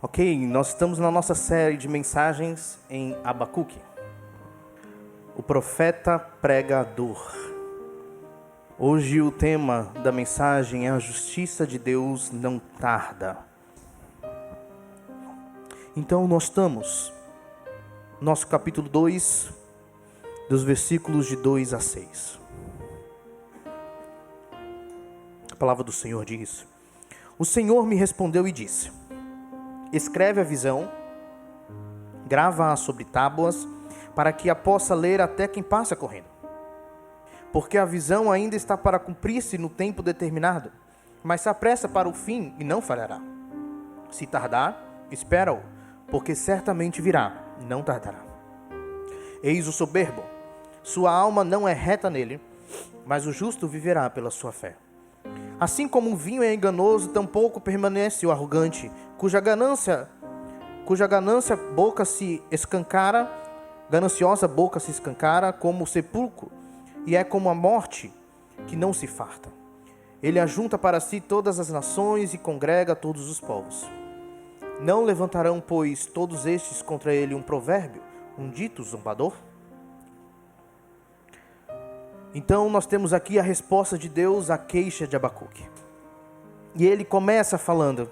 Ok, nós estamos na nossa série de mensagens em Abacuque. O profeta pregador. Hoje o tema da mensagem é: a justiça de Deus não tarda. Então nós estamos no nosso capítulo 2, dos versículos de 2 a 6. A palavra do Senhor diz: O Senhor me respondeu e disse: escreve a visão, grava-a sobre tábuas, para que a possa ler até quem passa correndo. Porque a visão ainda está para cumprir-se no tempo determinado, mas se apressa para o fim e não falhará. Se tardar, espera-o, porque certamente virá, e não tardará. Eis o soberbo, sua alma não é reta nele, mas o justo viverá pela sua fé. Assim como um vinho é enganoso, tampouco permanece o arrogante, cuja gananciosa boca se escancara, como o sepulcro, e é como a morte que não se farta. Ele ajunta para si todas as nações e congrega todos os povos. Não levantarão, pois, todos estes contra ele um provérbio, um dito zombador? Então nós temos aqui a resposta de Deus à queixa de Abacuque. E ele começa falando: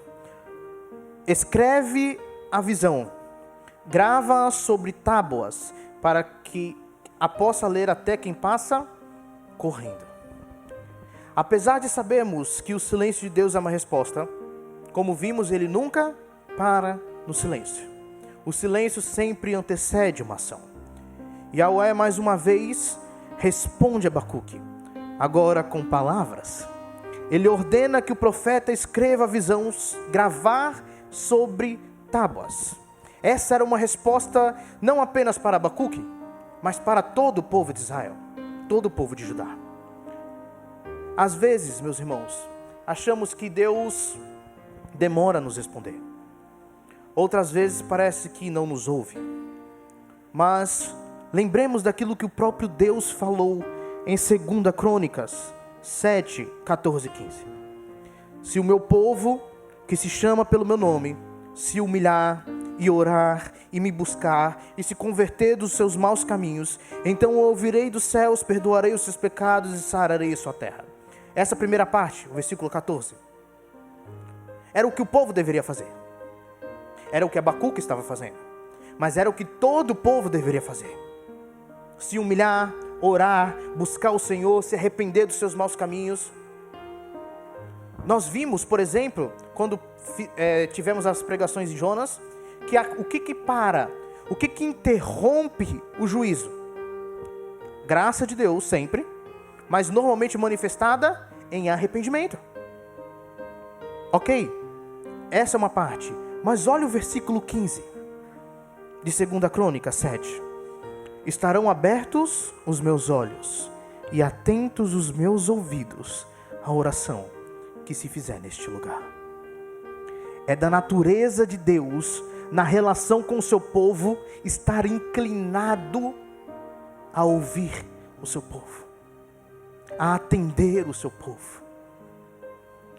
escreve a visão, grava-a sobre tábuas, para que a possa ler até quem passa correndo. Apesar de sabermos que o silêncio de Deus é uma resposta, como vimos, ele nunca para no silêncio. O silêncio sempre antecede uma ação. Yahweh, mais uma vez, responde a Abacuque, agora com palavras. Ele ordena que o profeta escreva a visão, gravar sobre tábuas. Essa era uma resposta não apenas para Abacuque, mas para todo o povo de Israel, todo o povo de Judá. Às vezes, meus irmãos, achamos que Deus demora a nos responder. Outras vezes parece que não nos ouve. Mas lembremos daquilo que o próprio Deus falou em 2 Crônicas 7, 14 e 15. Se o meu povo, que se chama pelo meu nome, se humilhar e orar e me buscar e se converter dos seus maus caminhos, então eu ouvirei dos céus, perdoarei os seus pecados e sararei a sua terra. Essa primeira parte, o versículo 14, era o que o povo deveria fazer. Era o que Abacuque estava fazendo. Mas era o que todo o povo deveria fazer. Se humilhar, orar, buscar o Senhor, se arrepender dos seus maus caminhos. Nós vimos, por exemplo, quando tivemos as pregações de Jonas, que o que interrompe o juízo? Graça de Deus sempre, mas normalmente manifestada em arrependimento. Ok, essa é uma parte. Mas olha o versículo 15 de 2 Crônicas 7. Estarão abertos os meus olhos e atentos os meus ouvidos à oração que se fizer neste lugar. É da natureza de Deus, na relação com o seu povo, estar inclinado a ouvir o seu povo, a atender o seu povo,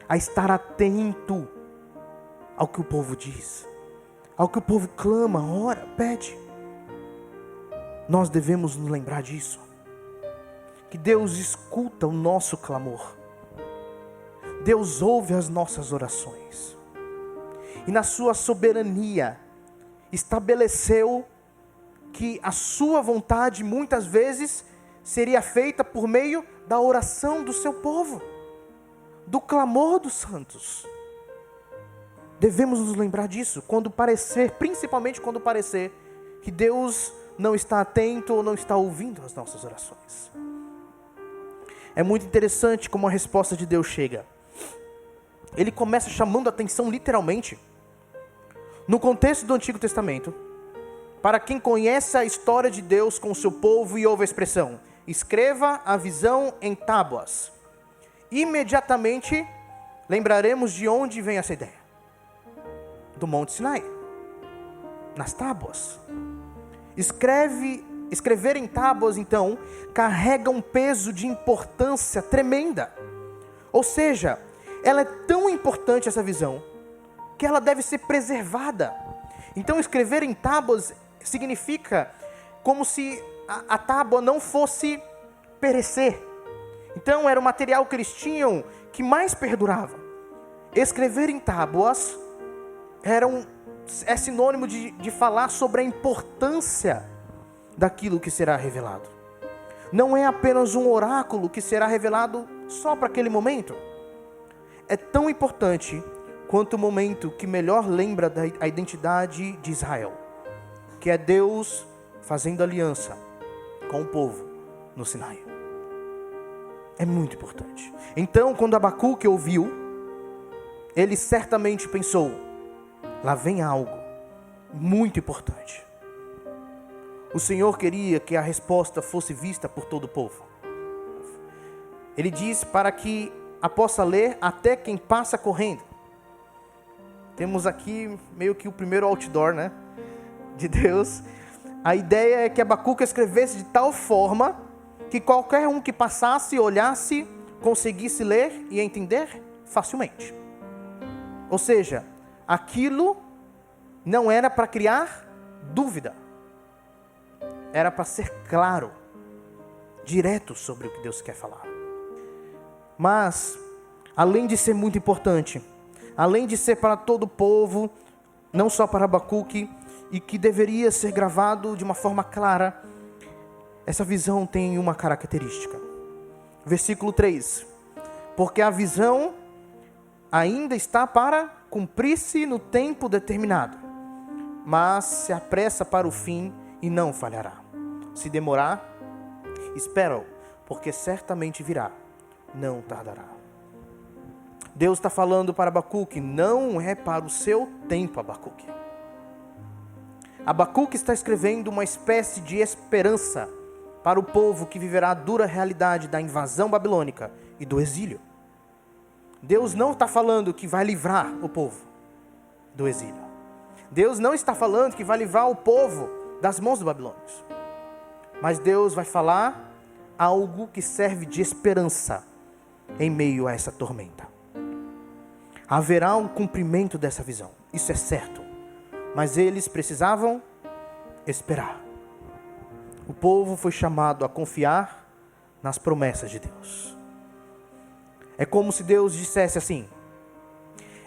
a estar atento ao que o povo diz, ao que o povo clama, ora, pede. Nós devemos nos lembrar disso, que Deus escuta o nosso clamor, Deus ouve as nossas orações, e na sua soberania estabeleceu que a sua vontade muitas vezes seria feita por meio da oração do seu povo, do clamor dos santos. Devemos nos lembrar disso, principalmente quando parecer que Deus não está atento ou não está ouvindo as nossas orações. É muito interessante como a resposta de Deus chega. Ele começa chamando a atenção literalmente. No contexto do Antigo Testamento, para quem conhece a história de Deus com o seu povo e ouve a expressão, escreva a visão em tábuas, imediatamente lembraremos de onde vem essa ideia. Do Monte Sinai, nas tábuas. Escrever em tábuas, então, carrega um peso de importância tremenda. Ou seja, ela é tão importante, essa visão, que ela deve ser preservada. Então escrever em tábuas significa como se a tábua não fosse perecer. Então era o material que eles tinham que mais perdurava. Escrever em tábuas é sinônimo de falar sobre a importância daquilo que será revelado. Não é apenas um oráculo que será revelado só para aquele momento. É tão importante quanto o momento que melhor lembra a identidade de Israel, que é Deus fazendo aliança com o povo no Sinai. É muito importante. Então, quando Abacuque ouviu, ele certamente pensou: lá vem algo muito importante. O Senhor queria que a resposta fosse vista por todo o povo. Ele diz para que a possa ler até quem passa correndo. Temos aqui meio que o primeiro outdoor, né, de Deus. A ideia é que Abacuque escrevesse de tal forma que qualquer um que passasse, olhasse, conseguisse ler e entender facilmente. Ou seja, aquilo não era para criar dúvida. Era para ser claro, direto sobre o que Deus quer falar. Mas, além de ser muito importante, além de ser para todo o povo, não só para Abacuque, e que deveria ser gravado de uma forma clara, essa visão tem uma característica. Versículo 3. Porque a visão ainda está para cumprir-se no tempo determinado, mas se apressa para o fim e não falhará. Se demorar, espera-o, porque certamente virá, não tardará. Deus está falando para Abacuque: não é para o seu tempo, Abacuque. Abacuque está escrevendo uma espécie de esperança para o povo que viverá a dura realidade da invasão babilônica e do exílio. Deus não está falando que vai livrar o povo do exílio. Deus não está falando que vai livrar o povo das mãos dos babilônios. Mas Deus vai falar algo que serve de esperança em meio a essa tormenta. Haverá um cumprimento dessa visão, isso é certo. Mas eles precisavam esperar. O povo foi chamado a confiar nas promessas de Deus. É como se Deus dissesse assim: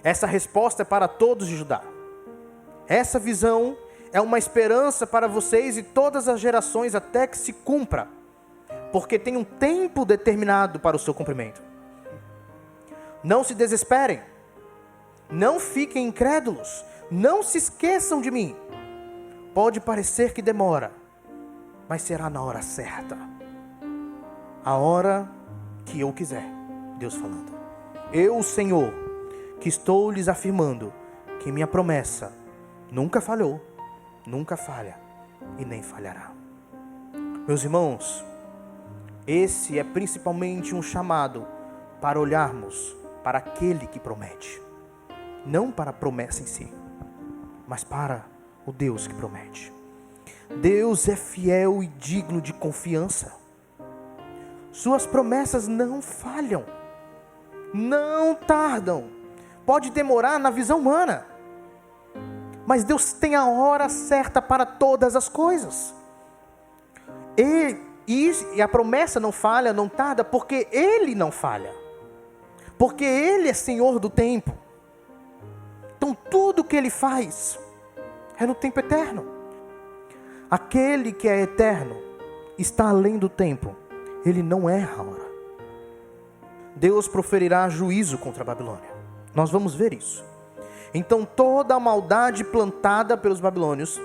essa resposta é para todos de Judá. Essa visão é uma esperança para vocês e todas as gerações até que se cumpra, porque tem um tempo determinado para o seu cumprimento. Não se desesperem, não fiquem incrédulos, não se esqueçam de mim. Pode parecer que demora, mas será na hora certa, a hora que eu quiser. Deus falando: eu, o Senhor, que estou lhes afirmando que minha promessa nunca falhou, nunca falha e nem falhará. Meus irmãos, esse é principalmente um chamado para olharmos para aquele que promete, não para a promessa em si, mas para o Deus que promete. Deus é fiel e digno de confiança. Suas promessas não falham, não tardam. Pode demorar na visão humana, mas Deus tem a hora certa para todas as coisas. E a promessa não falha, não tarda, porque Ele não falha. Porque Ele é Senhor do tempo. Então tudo que Ele faz é no tempo eterno. Aquele que é eterno está além do tempo. Ele não erra a hora. Deus proferirá juízo contra a Babilônia. Nós vamos ver isso. Então toda a maldade plantada pelos babilônios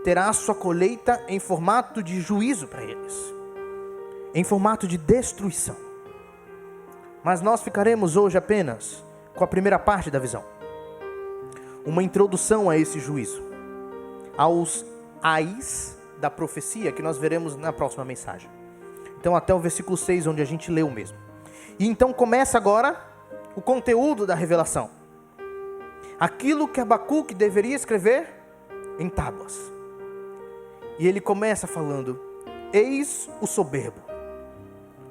terá sua colheita em formato de juízo para eles, em formato de destruição. Mas nós ficaremos hoje apenas com a primeira parte da visão, uma introdução a esse juízo, aos ais da profecia que nós veremos na próxima mensagem. Então até o versículo 6, onde a gente leu mesmo. E então começa agora o conteúdo da revelação. Aquilo que Abacuque deveria escrever em tábuas. E ele começa falando: eis o soberbo,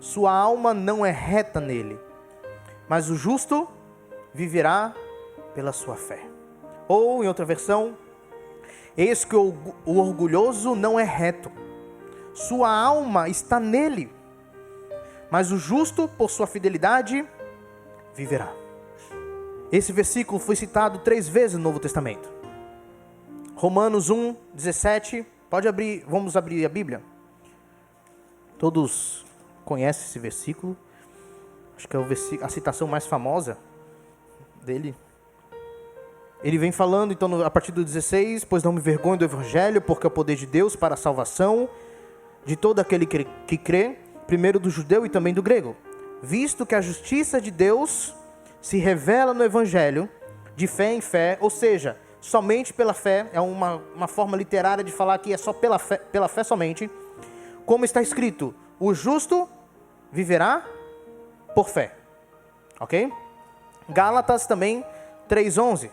sua alma não é reta nele, mas o justo viverá pela sua fé. Ou, em outra versão, eis que o orgulhoso não é reto, sua alma está nele, mas o justo, por sua fidelidade, viverá. Esse versículo foi citado 3 vezes no Novo Testamento. Romanos 1, 17, pode abrir, vamos abrir a Bíblia. Todos conhecem esse versículo, acho que é a citação mais famosa dele. Ele vem falando, então, a partir do 16, pois não me vergonho do Evangelho, porque é o poder de Deus para a salvação de todo aquele que crê, primeiro do judeu e também do grego, visto que a justiça de Deus se revela no Evangelho, de fé em fé, ou seja, somente pela fé, é uma forma literária de falar que é só pela fé somente, como está escrito, o justo viverá por fé, ok? Gálatas também 3:11,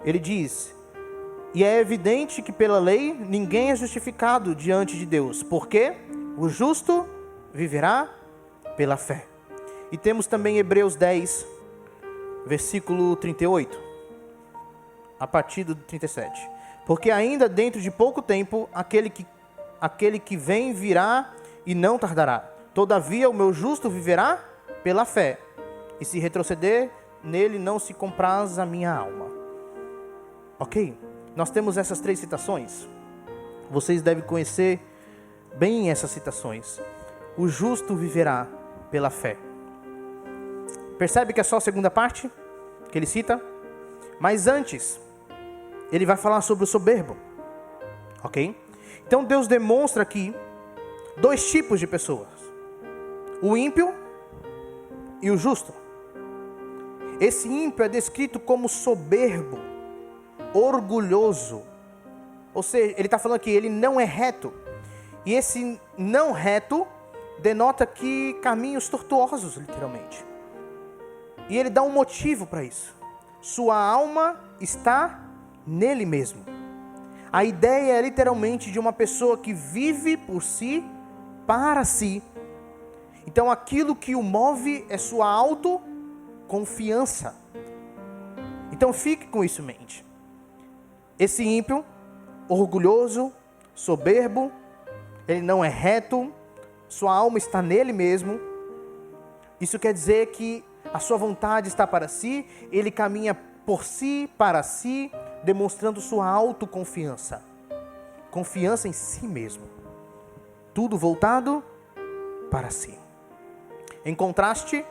ele diz, e é evidente que pela lei ninguém é justificado diante de Deus, porque o justo viverá pela fé. E temos também Hebreus 10, versículo 38, a partir do 37. Porque ainda dentro de pouco tempo, aquele que vem virá e não tardará. Todavia o meu justo viverá pela fé. E se retroceder, nele não se compraz a minha alma. Ok? Nós temos essas 3 citações. Vocês devem conhecer bem essas citações. O justo viverá pela fé. Percebe que é só a segunda parte que ele cita? Mas antes, ele vai falar sobre o soberbo. Ok? Então Deus demonstra aqui 2 tipos de pessoas. O ímpio e o justo. Esse ímpio é descrito como soberbo, orgulhoso. Ou seja, ele está falando que ele não é reto. E esse não reto denota que caminhos tortuosos, literalmente. E ele dá um motivo para isso. Sua alma está nele mesmo. A ideia é literalmente de uma pessoa que vive por si, para si. Então aquilo que o move é sua autoconfiança. Então fique com isso em mente. Esse ímpio, orgulhoso, soberbo, ele não é reto, sua alma está nele mesmo. Isso quer dizer que a sua vontade está para si, ele caminha por si, para si, demonstrando sua autoconfiança. Confiança em si mesmo. Tudo voltado para si. Em contraste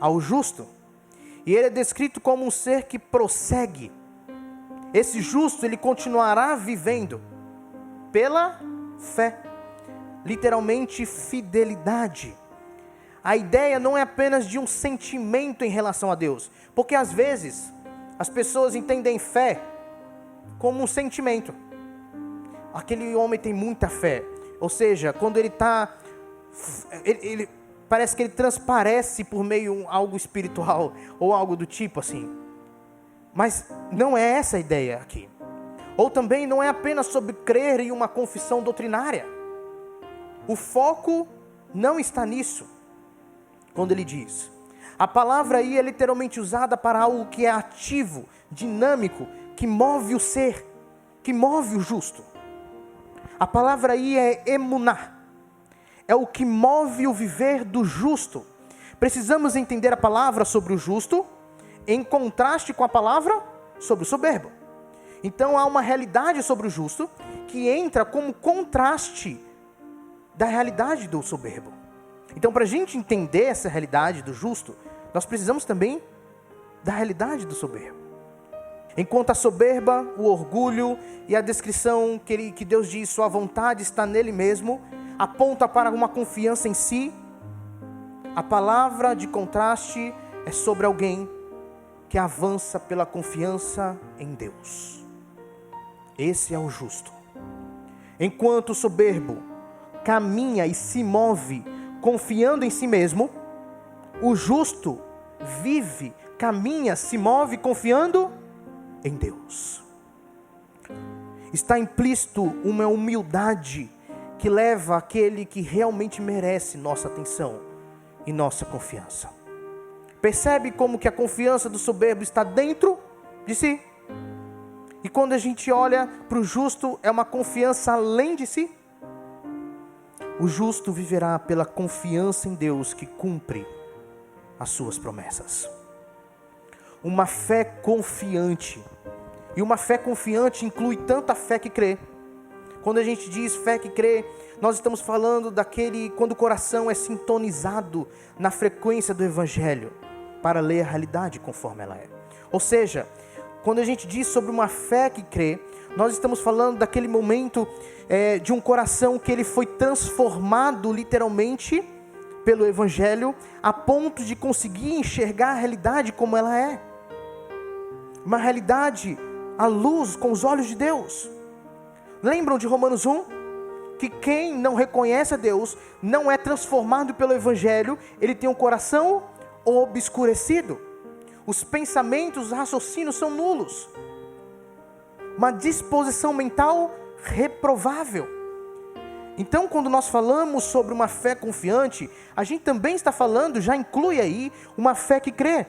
ao justo. E ele é descrito como um ser que prossegue. Esse justo, ele continuará vivendo pela fé. Literalmente, fidelidade. A ideia não é apenas de um sentimento em relação a Deus. Porque às vezes, as pessoas entendem fé como um sentimento. Aquele homem tem muita fé. Ou seja, quando ele está... Ele parece que ele transparece por meio de algo espiritual. Ou algo do tipo assim. Mas não é essa a ideia aqui. Ou também não é apenas sobre crer em uma confissão doutrinária. O foco não está nisso. Quando ele diz, a palavra aí é literalmente usada para algo que é ativo, dinâmico, que move o ser, que move o justo. A palavra aí é emuná, é o que move o viver do justo. Precisamos entender a palavra sobre o justo em contraste com a palavra sobre o soberbo. Então há uma realidade sobre o justo que entra como contraste da realidade do soberbo. Então, para a gente entender essa realidade do justo, nós precisamos também da realidade do soberbo. Enquanto a soberba, o orgulho e a descrição que Deus diz, sua vontade está nele mesmo, aponta para uma confiança em si, a palavra de contraste é sobre alguém que avança pela confiança em Deus. Esse é o justo. Enquanto o soberbo caminha e se move confiando em si mesmo, o justo vive, caminha, se move confiando em Deus. Está implícito uma humildade que leva aquele que realmente merece nossa atenção e nossa confiança. Percebe como que a confiança do soberbo está dentro de si. E quando a gente olha para o justo, é uma confiança além de si. O justo viverá pela confiança em Deus que cumpre as suas promessas. Uma fé confiante. E uma fé confiante inclui tanto a fé que crê. Quando a gente diz fé que crê, nós estamos falando quando o coração é sintonizado na frequência do Evangelho, para ler a realidade conforme ela é. Ou seja, quando a gente diz sobre uma fé que crê, nós estamos falando daquele momento de um coração que ele foi transformado literalmente pelo Evangelho, a ponto de conseguir enxergar a realidade como ela é. Uma realidade à luz, com os olhos de Deus. Lembram de Romanos 1? Que quem não reconhece a Deus, não é transformado pelo Evangelho, ele tem um coração obscurecido. Os pensamentos, os raciocínios são nulos. Uma disposição mental reprovável. Então, quando nós falamos sobre uma fé confiante, a gente também está falando, já inclui aí, uma fé que crê,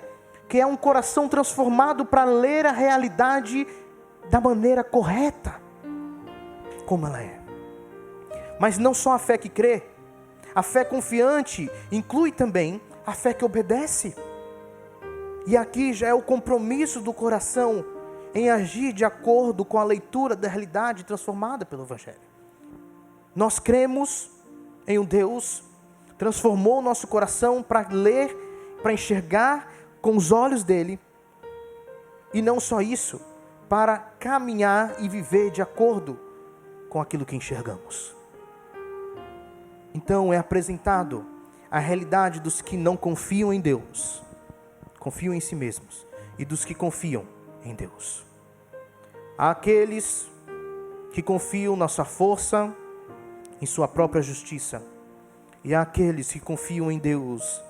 que é um coração transformado para ler a realidade da maneira correta, como ela é. Mas não só a fé que crê, a fé confiante inclui também a fé que obedece. E aqui já é o compromisso do coração em agir de acordo com a leitura da realidade transformada pelo Evangelho. Nós cremos em um Deus, transformou o nosso coração para ler, para enxergar com os olhos dele, e não só isso, para caminhar e viver de acordo com aquilo que enxergamos. Então é apresentado a realidade dos que não confiam em Deus, confiam em si mesmos, e dos que confiam em Deus. Há aqueles que confiam na sua força, em sua própria justiça, e há aqueles que confiam em Deus,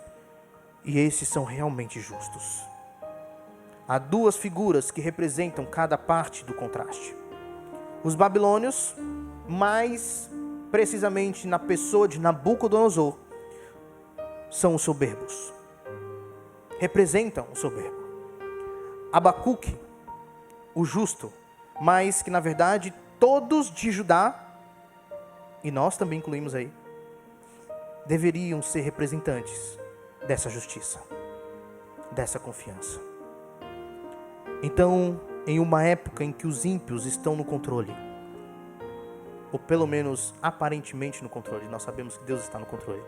e esses são realmente justos. Há duas figuras que representam cada parte do contraste. Os babilônios, mais precisamente na pessoa de Nabucodonosor, são os soberbos. Representam o soberbo. Abacuque, o justo, mas que na verdade todos de Judá, e nós também incluímos aí, deveriam ser representantes dessa justiça, dessa confiança. Então, em uma época em que os ímpios estão no controle, ou pelo menos aparentemente no controle, nós sabemos que Deus está no controle.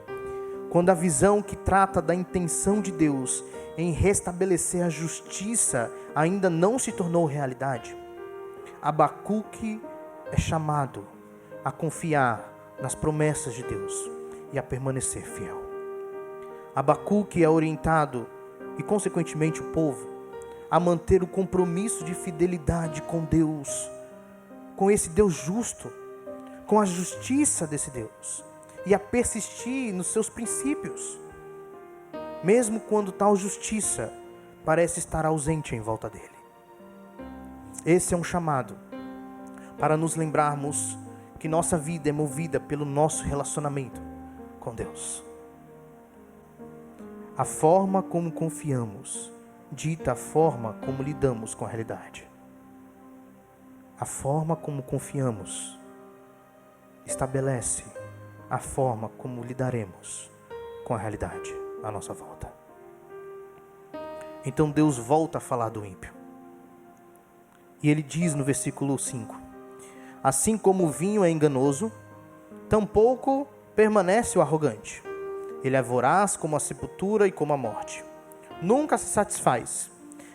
Quando a visão que trata da intenção de Deus em restabelecer a justiça ainda não se tornou realidade, Abacuque é chamado a confiar nas promessas de Deus e a permanecer fiel. Abacuque é orientado, e consequentemente o povo, a manter o compromisso de fidelidade com Deus, com esse Deus justo, com a justiça desse Deus, e a persistir nos seus princípios, mesmo quando tal justiça parece estar ausente em volta dele. Esse é um chamado para nos lembrarmos que nossa vida é movida pelo nosso relacionamento com Deus. A forma como confiamos dita a forma como lidamos com a realidade. A forma como confiamos estabelece a forma como lidaremos com a realidade à nossa volta. Então Deus volta a falar do ímpio. E ele diz no versículo 5: assim como o vinho é enganoso, tampouco permanece o arrogante. Ele é voraz como a sepultura e como a morte. Nunca se satisfaz.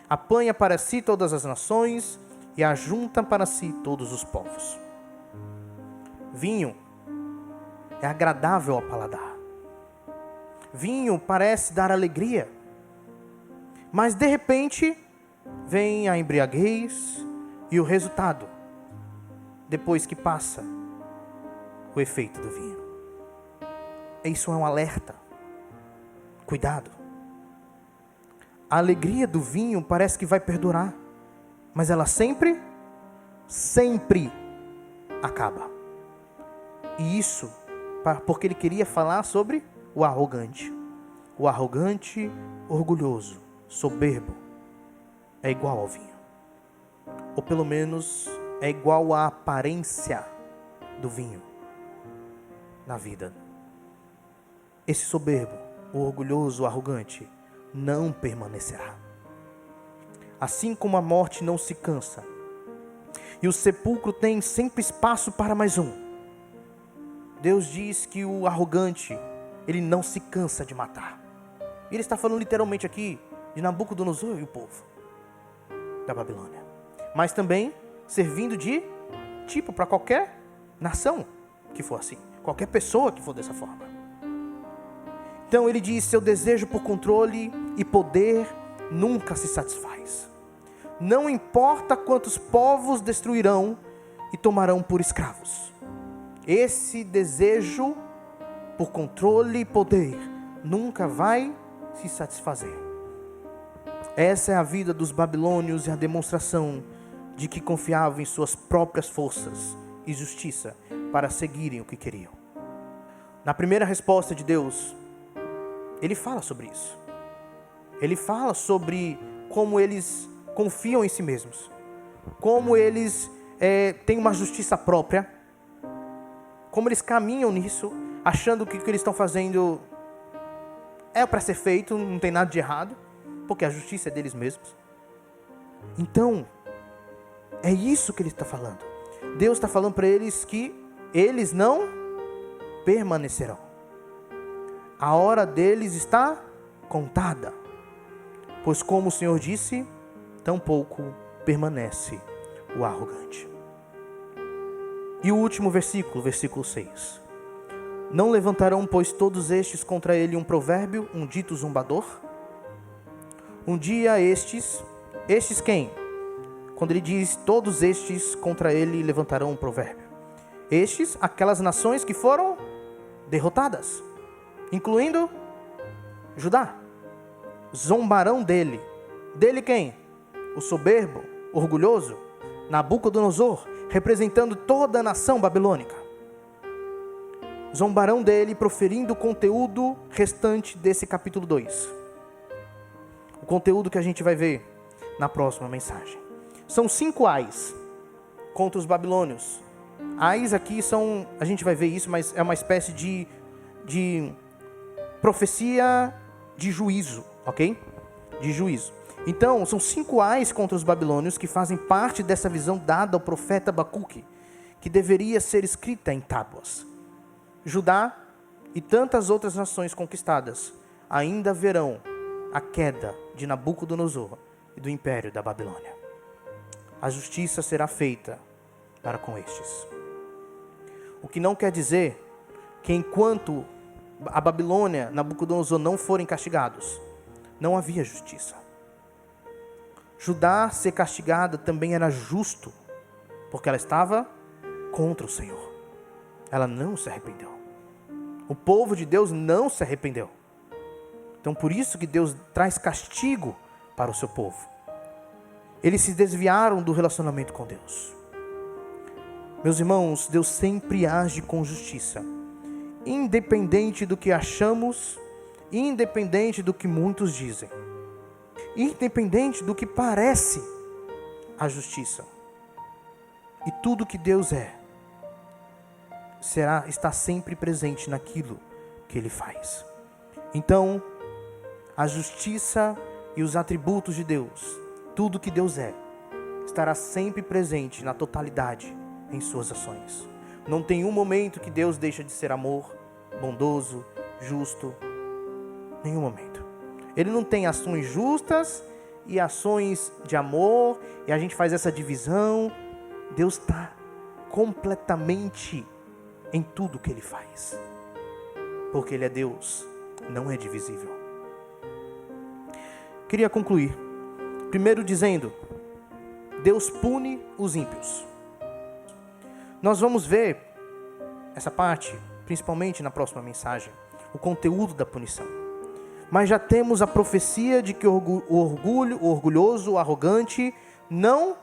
Apanha para si todas as nações e ajunta para si todos os povos. Vinho é agradável ao paladar. Vinho parece dar alegria. Mas de repente vem a embriaguez e o resultado, depois que passa o efeito do vinho. Isso é um alerta. Cuidado. A alegria do vinho parece que vai perdurar, mas ela sempre acaba. E isso porque ele queria falar sobre o arrogante. O arrogante, orgulhoso, soberbo, é igual ao vinho. ou pelo menos é igual à aparência do vinho na vida. Esse soberbo, o orgulhoso, o arrogante, não permanecerá. Assim como a morte não se cansa, e o sepulcro tem sempre espaço para mais um, Deus diz que o arrogante, ele não se cansa de matar. Ele está falando literalmente aqui de Nabucodonosor e o povo da Babilônia. Mas também servindo de tipo para qualquer nação que for assim. Qualquer pessoa que for dessa forma. Então ele diz, seu desejo por controle e poder nunca se satisfaz. Não importa quantos povos destruirão e tomarão por escravos. Esse desejo por controle e poder nunca vai se satisfazer. Essa é a vida dos babilônios e a demonstração de que confiavam em suas próprias forças e justiça para seguirem o que queriam. Na primeira resposta de Deus, Ele fala sobre isso. Ele fala sobre como eles confiam em si mesmos, como eles têm uma justiça própria, como eles caminham nisso, achando que o que eles estão fazendo é para ser feito, não tem nada de errado, porque a justiça é deles mesmos. Então, é isso que ele está falando. Deus está falando para eles que eles não permanecerão. A hora deles está contada. Pois como o Senhor disse, tampouco permanece o arrogante. E o último versículo, versículo 6. Não levantarão, pois, todos estes contra ele um provérbio, um dito zombador? Um dia estes quem? Quando ele diz, todos estes contra ele levantarão um provérbio. Estes, aquelas nações que foram derrotadas, incluindo Judá. Zombarão dele. Dele quem? O soberbo, orgulhoso, Nabucodonosor, representando toda a nação babilônica. Zombarão dele, proferindo o conteúdo restante desse capítulo 2. O conteúdo que a gente vai ver na próxima mensagem. São 5 ais contra os babilônios. Ais aqui são, a gente vai ver isso, mas é uma espécie de profecia de juízo, ok? De juízo. Então, são 5 ais contra os babilônios que fazem parte dessa visão dada ao profeta Abacuque, que deveria ser escrita em tábuas. Judá e tantas outras nações conquistadas ainda verão a queda de Nabucodonosor e do império da Babilônia. A justiça será feita para com estes. O que não quer dizer que enquanto a Babilônia, Nabucodonosor não forem castigados, não havia justiça. Judá ser castigada também era justo, porque ela estava contra o Senhor. Ela não se arrependeu. O povo de Deus não se arrependeu. Então por isso que Deus traz castigo para o seu povo. Eles se desviaram do relacionamento com Deus. Meus irmãos, Deus sempre age com justiça. Independente do que achamos, independente do que muitos dizem. Independente do que parece a justiça. E tudo que Deus é, está sempre presente naquilo que Ele faz. Então, a justiça e os atributos de Deus, tudo que Deus é, estará sempre presente na totalidade em suas ações. Não tem um momento que Deus deixa de ser amor, bondoso, justo. Nenhum momento. Ele não tem ações justas e ações de amor, e a gente faz essa divisão. Deus está completamente em tudo que Ele faz. Porque Ele é Deus, não é divisível. Queria concluir, primeiro dizendo, Deus pune os ímpios. Nós vamos ver essa parte, principalmente na próxima mensagem, o conteúdo da punição. Mas já temos a profecia de que o orgulhoso, o arrogante, não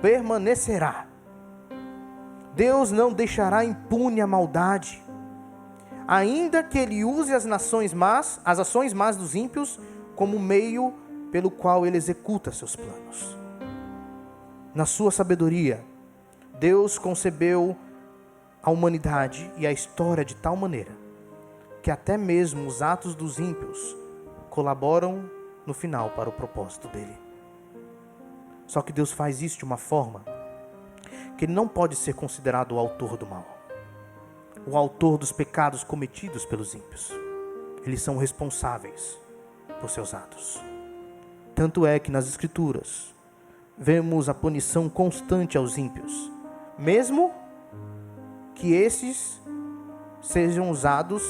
permanecerá. Deus não deixará impune a maldade, ainda que Ele use as ações más dos ímpios, como meio pelo qual Ele executa seus planos. Na sua sabedoria, Deus concebeu a humanidade e a história de tal maneira que até mesmo os atos dos ímpios colaboram no final para o propósito dele. Só que Deus faz isso de uma forma que ele não pode ser considerado o autor do mal, o autor dos pecados cometidos pelos ímpios. Eles são responsáveis por seus atos. Tanto é que nas Escrituras vemos a punição constante aos ímpios, mesmo que esses sejam usados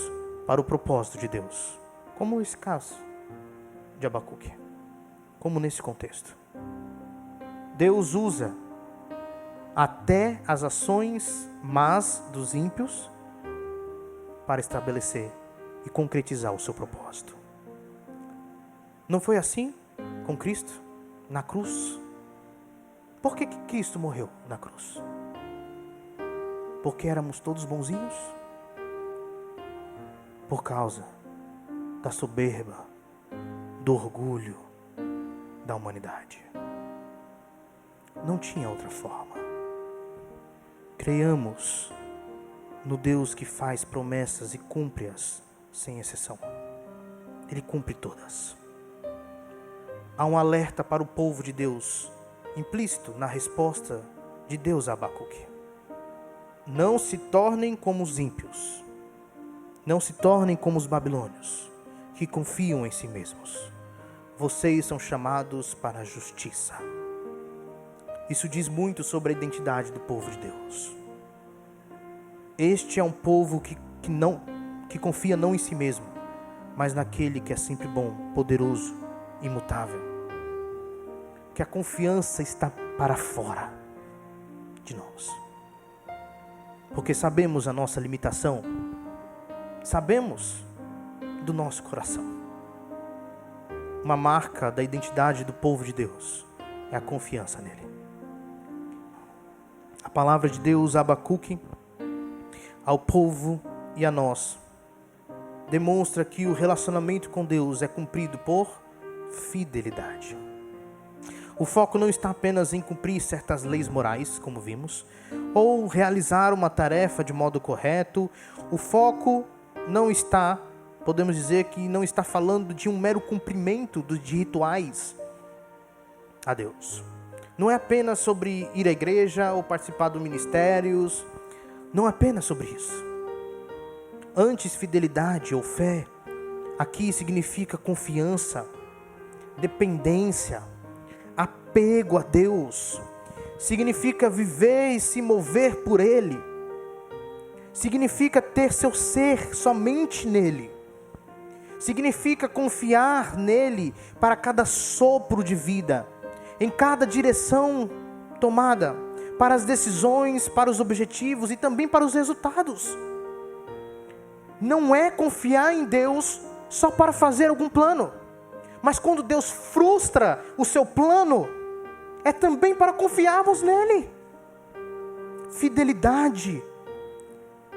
para o propósito de Deus, como esse caso de Abacuque, como nesse contexto. Deus usa até as ações más dos ímpios para estabelecer e concretizar o seu propósito. Não foi assim com Cristo na cruz? Por que Cristo morreu na cruz? Porque éramos todos bonzinhos? Por causa da soberba, do orgulho da humanidade. Não tinha outra forma. Creiamos no Deus que faz promessas e cumpre-as sem exceção. Ele cumpre todas. Há um alerta para o povo de Deus, implícito na resposta de Deus a Abacuque. Não se tornem como os ímpios. Não se tornem como os babilônios, que confiam em si mesmos. Vocês são chamados para a justiça. Isso diz muito sobre a identidade do povo de Deus. Este é um povo que confia não em si mesmo, mas naquele que é sempre bom, poderoso, imutável. Que a confiança está para fora de nós. Porque sabemos a nossa limitação, sabemos do nosso coração. Uma marca da identidade do povo de Deus é a confiança nele. A palavra de Deus a Abacuque, ao povo e a nós, demonstra que o relacionamento com Deus é cumprido por fidelidade. O foco não está apenas em cumprir certas leis morais, como vimos, ou realizar uma tarefa de modo correto. O foco não está, podemos dizer que não está falando de um mero cumprimento de rituais a Deus. Não é apenas sobre ir à igreja ou participar de ministérios. Não é apenas sobre isso. Antes, fidelidade ou fé, aqui significa confiança, dependência, apego a Deus. Significa viver e se mover por Ele. Significa ter seu ser somente nele. Significa confiar nele para cada sopro de vida, em cada direção tomada, para as decisões, para os objetivos e também para os resultados. Não é confiar em Deus só para fazer algum plano, mas quando Deus frustra o seu plano, é também para confiarmos nele. Fidelidade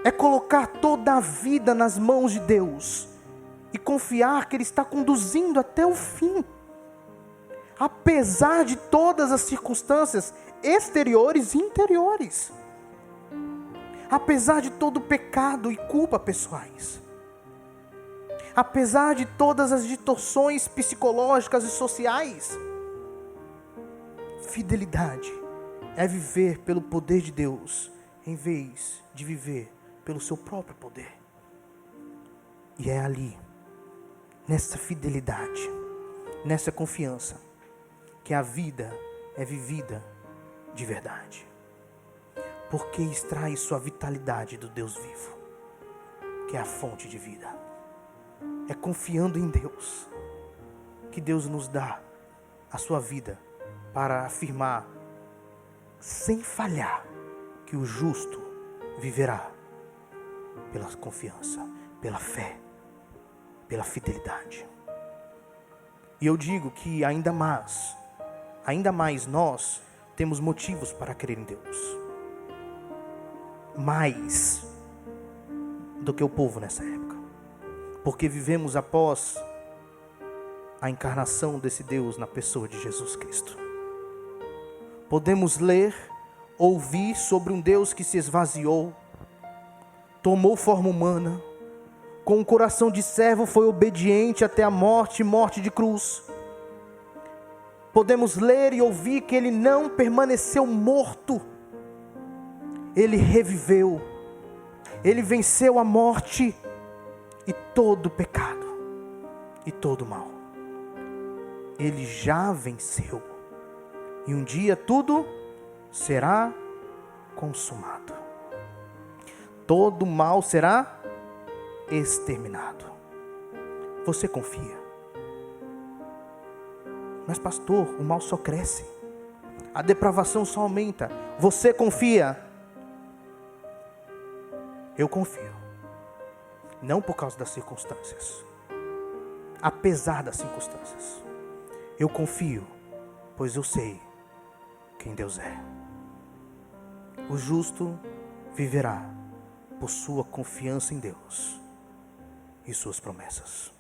é colocar toda a vida nas mãos de Deus e confiar que Ele está conduzindo até o fim, apesar de todas as circunstâncias exteriores e interiores, apesar de todo o pecado e culpa pessoais, apesar de todas as distorções psicológicas e sociais. Fidelidade é viver pelo poder de Deus, em vez de viver pelo seu próprio poder. E é ali, nessa fidelidade, nessa confiança, que a vida é vivida de verdade. Porque extrai sua vitalidade do Deus vivo, que é a fonte de vida. É confiando em Deus que Deus nos dá a sua vida para afirmar, sem falhar, que o justo viverá pela confiança, pela fé, pela fidelidade. E eu digo que ainda mais nós temos motivos para crer em Deus. Mais do que o povo nessa época. Porque vivemos após a encarnação desse Deus na pessoa de Jesus Cristo. podemos ler, ouvir sobre um Deus que se esvaziou, tomou forma humana, com um coração de servo foi obediente até a morte, morte de cruz. Podemos ler e ouvir que Ele não permaneceu morto, Ele reviveu, Ele venceu a morte e todo o pecado e todo o mal. Ele já venceu e um dia tudo será consumado. Todo o mal será exterminado. Você confia? Mas pastor, o mal só cresce, a depravação só aumenta. Você confia? Eu confio. Não por causa das circunstâncias, apesar das circunstâncias. Eu confio, pois eu sei quem Deus é. O justo viverá por sua confiança em Deus e suas promessas.